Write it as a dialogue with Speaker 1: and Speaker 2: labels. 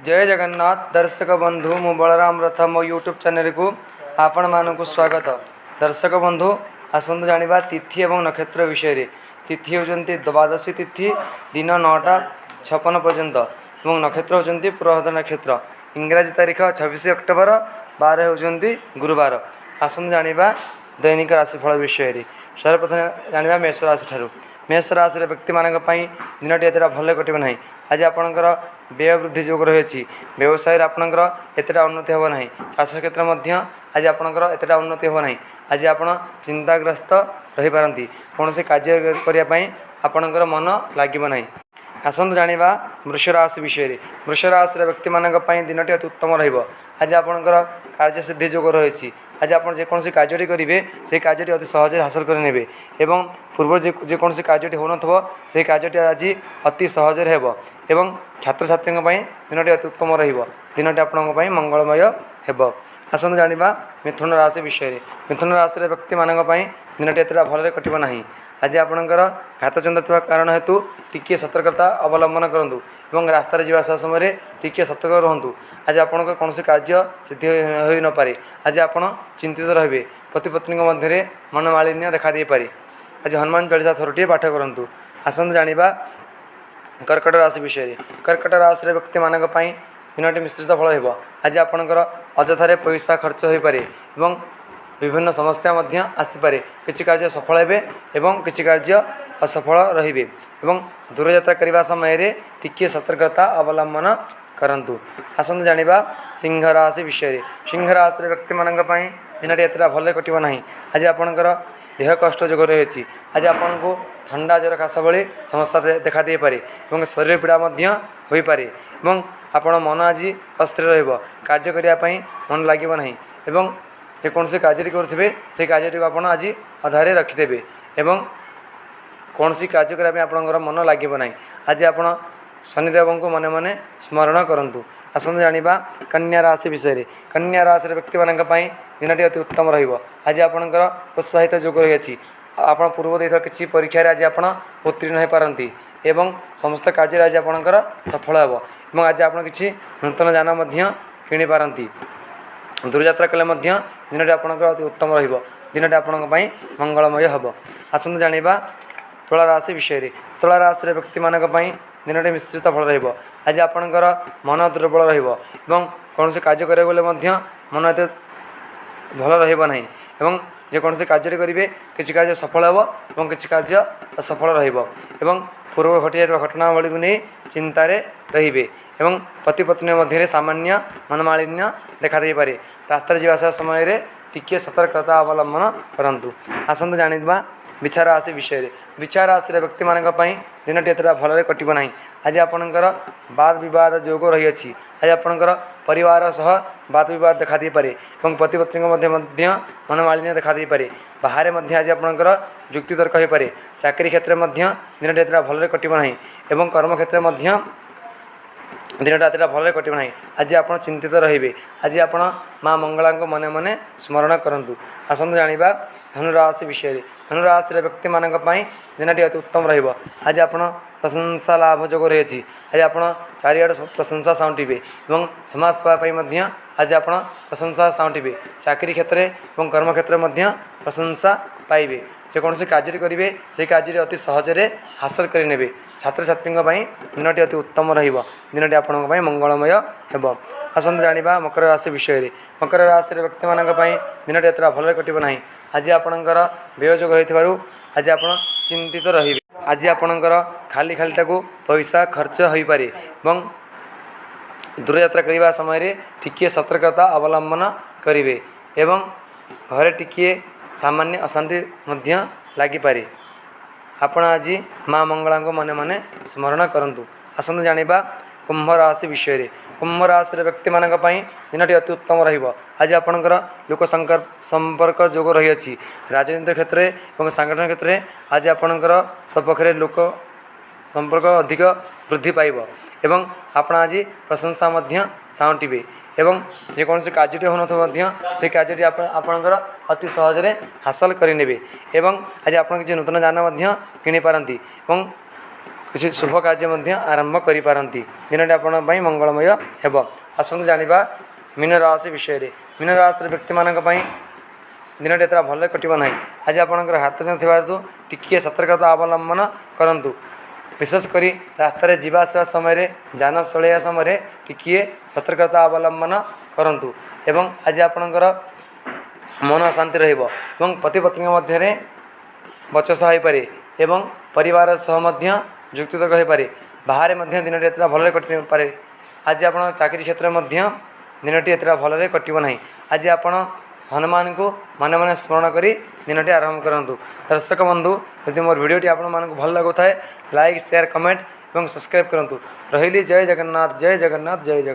Speaker 1: जय जगन्नाथ दर्शक बंधु मु बलराम रथ मो यूट्यूब चैनल को आपण मानक स्वागत। दर्शक बंधु आसतु जानिबा तिथि एवं नक्षत्र विषय रे। तिथि होचंती द्वादशी तिथि दिन 9:56 पर्यंत एवं नक्षत्र होचंती पूर्वभाद्र नक्षत्र। इंग्राजी तारीख 26 अक्टोबर 12 होचंती गुरुवार। आसतु जानिबा दैनिक राशिफल विषय रे। सर्वप्रथम जानिबा मेष राशि ठारू। मेष राशि व्यक्ति मानक पई दिनटी एतरा भले कटिब नाही। आज आपणकर व्यय वृद्धि जोग रही। व्यवसाय आपणकर एतटा उन्नति हेब नाही। चाष क्षेत्र मध्य आज आपणकर एतटा उन्नति हेब नाही। आज आपण चिंताग्रस्त रही पारंती। कोनोसी कार्य करिया पई आपणकर मन लागिब नाही। आसंतु जानिबा वृष राशि विषय रे। वृष राशि व्यक्ति मानक पई दिनटी अति उत्तम रहिबो। आज आपणकर कार्य सिद्धि जोग रही। आज आप जेकोसी कार्य करेंगे से कार्य अति सहज हासिल कर नेबे एवं पूर्व जेकोसी कार्य हो नथबो से कार्य आज अति सहज हेब एवं छात्र छात्री दिनटी अति उत्तम रहिबो। दिनटी आपनक पई मंगलमय हेब। आसंतु जानिबा मिथुन राशि विषय रे। मिथुन राशि व्यक्ति मानक पई दिनटी एतरा भलरे कटिबो नाही। आज आपणकर घातचंद थिबा कारण हेतु टिके सतर्कता अवलंबन करंतु एवं रास्ता रे जीवा समय टिके सतर्क रहंतु। आज आपणक कोनोसी कार्य सिद्धि होई न पारे। आज आपण चिंतित रहिबे। पति पत्नी मध्य मनमालिन्य देखा दे पारे। आज हनुमान चालीसा थोरटी पाठ करंतु। आसंतु जानिबा कर्कट राशि विषय रे। कर्कट राशि व्यक्ति मानक पई दिनटी मिश्रित फल हेब। आज आपणकर अजथारे पैसा खर्च होई पारे एवं विभिन्न समस्या मध्य आसीपारे। किछि कार्य सफल हेबे एवं किछि कार्य असफल रहिबे एवं दूरयात्रा करबा समय रे टिके सतर्कता अवलंबन करंतु। आसंतु जानिबा सिंह राशि विषय रे। सिंह राशि व्यक्ति मानक पई दिनटी एतरा भले कटिब नाही। आज आपणकर देह कष्ट जोग रही। आज आपको ठंडा ज्वर खास भली समस्या देखा दे पारे एवं शरीर पीड़ा मध्य होई पारे एवं आपण मन आज अस्थिर रहिबो। कार्य करिया पई मन लागिबो नाही एवं जेकोसी कार्य करुवे से कार्य को आप आज अधारे रखिदेवे एवं कौन सी कार्य करने आपंकर मन लगे ना। आज आप शनिदेव को मने मने स्मरण करूँ। आसतु जानिबा कन्या राशि विषय रे। कन्या राशि व्यक्ति मानक पई दिनटी अति उत्तम रहिबो। आज आपणकर प्रोत्साहित जोग रही अछि। आप पूर्व देथ किसी परीक्षा आज आप उत्तीर्ण हो पारती एवं समस्त कार्य आज आपणकर सफल हेब एवं आज आप किसी नूतन यान किणी पारती। दूरयात्रा कले दिनटी आपणकर अति उत्तम रहिबो। दिनटी आपणक पई मंगलमय हेब। आसंतु जानिबा तुला राशि विषय रे। तुला राशि व्यक्ति मानक पई दिनटी मिश्रित फल रहिबो। आज आपणकर मन दुर्बल रहिबो एवं कोनोसी कार्य करे गले मन एते भल रहिबो नाही एवं जेकोसी कार्य करेंगे किसी कार्य सफल हेब एवं किसी कार्य असफल रहिबो एवं पूर्व घटी जाइଥିବା घटनावली को नहीं चिंतार रहिबे एवं पति पत्नी मध्य सामान्य मनमालिन्य देखा दे पारे। रास्ता जीवा समय रे टिके सतर्कता अवलंबन करंतु। आसंतु जानिबा विचार राशि विषय रे। विचार राशि व्यक्ति मानक पई दिनटी एतरा भलरे कटिब नाही। आज आपणकर वाद विवाद जोग रही अछि। आज आपणकर परिवार सह वाद विवाद देखा दे पारे एवं पति पत्नी मध्य मनमालिन्य देखा दे पारे। बाहर मध्य आज आपणकर जुक्ति तर्क हो पारे। चाकरी क्षेत्र मध्य दिनटी एतरा भलरे कटिब नाही एवं कर्म क्षेत्र मध्य दिनटा एतटा भलरे कटिब नाही। आज आप चिंतित रहिबे। आज आप माँ मंगला को मने मने स्मरण करंतु। आसंतु जानिबा धनुराशि विषय रे। धनुराशि व्यक्ति मानक पई दिनटी अति उत्तम रहिबो। आज आप प्रशंसा लाभ जोग रही। आज आप चारिआड प्रशंसा साउंटिबे एवं समाज सेवा पई मध्य आज आप प्रशंसा साउंटिबे। चाकरी क्षेत्र एवं कर्म क्षेत्र मध्य प्रशंसा पाइबे। जेकोसी कार्य करेंगे से कार्य अति सहजरे हासिल करेंगे। छात्र छात्री दिनटी अति उत्तम रहिबो। दिनटी आपणक पई मंगलमय हेब। आसंतु जानिबा मकर राशि विषय रे। मकर राशि व्यक्ति मानक पई दिनटी एतरा भलरे कटिब नाही। आज आपणकर व्यय जोग रहिथिबारु आज आप चिंतित रहिबे। आज आपणकर खाली खालीटाकू पैसा खर्च होई पारे एवं दूरयात्रा करबा समय रे टिके सतर्कता अवलंबन करिवे एवं घरे टिके सामान्य अशांति मध्य लागि पारे। आपण आज माँ मंगला को मने मने स्मरण करंतु। आसंतु जानिबा कुंभ राशि विषय रे। कुंभ राशि व्यक्ति मानक पई दिनटी अति उत्तम रहिबो। आज आपणकर लोक संपर्क जोग रही अछि। राजनीतिक क्षेत्र एवं सांगठनिक क्षेत्र आज आपणकर सपक्षरे लोक संपर्क अधिक वृद्धि पाइब एवं आपण आज प्रशंसा मध्य साउंटिबे एवं जेकोसी कार्य हो से कार्य आपणकर अति सहजरे हासिल करेंगे एवं आज आप किसी नूतन यान किणी पारती एवं किसी शुभ कार्य आरंभ करिपारंती दिनटी आपण मंगलमय हेब। आसतु जानिबा मीन राशि विषय रे। मीन राशि व्यक्ति मानक दिनटी एत भल कटिब ना। आज आपंकर हाथ हेतु टिकिए सतर्कता अवलंबन करंतु। विशेषकर रास्तार जावासवा समय जान चलैया समय टिकिए सतर्कता अवलंबन करंतु एवं आज आपणकर मन शांति रहिबो एवं पति पत्नी मध्य बचसा हो पारे एवं परिवार सह मध्य जुक्तितर्क हो पारे। बाहर दिनटी एत भल कटि पारे। आज आप चाकरी क्षेत्र में दिनटी एत भल कटिब ना। आज आपण हनुमान को मन मन स्मरण करी दिनटी आरंभ करंतु। दर्शक बंधु यदि मोर वीडियोटी आपण मानक भल लगुता है लाइक शेयर कमेंट और सब्सक्राइब करंतु। रहिली जय जगन्नाथ जय जगन्नाथ जय जगन्नाथ।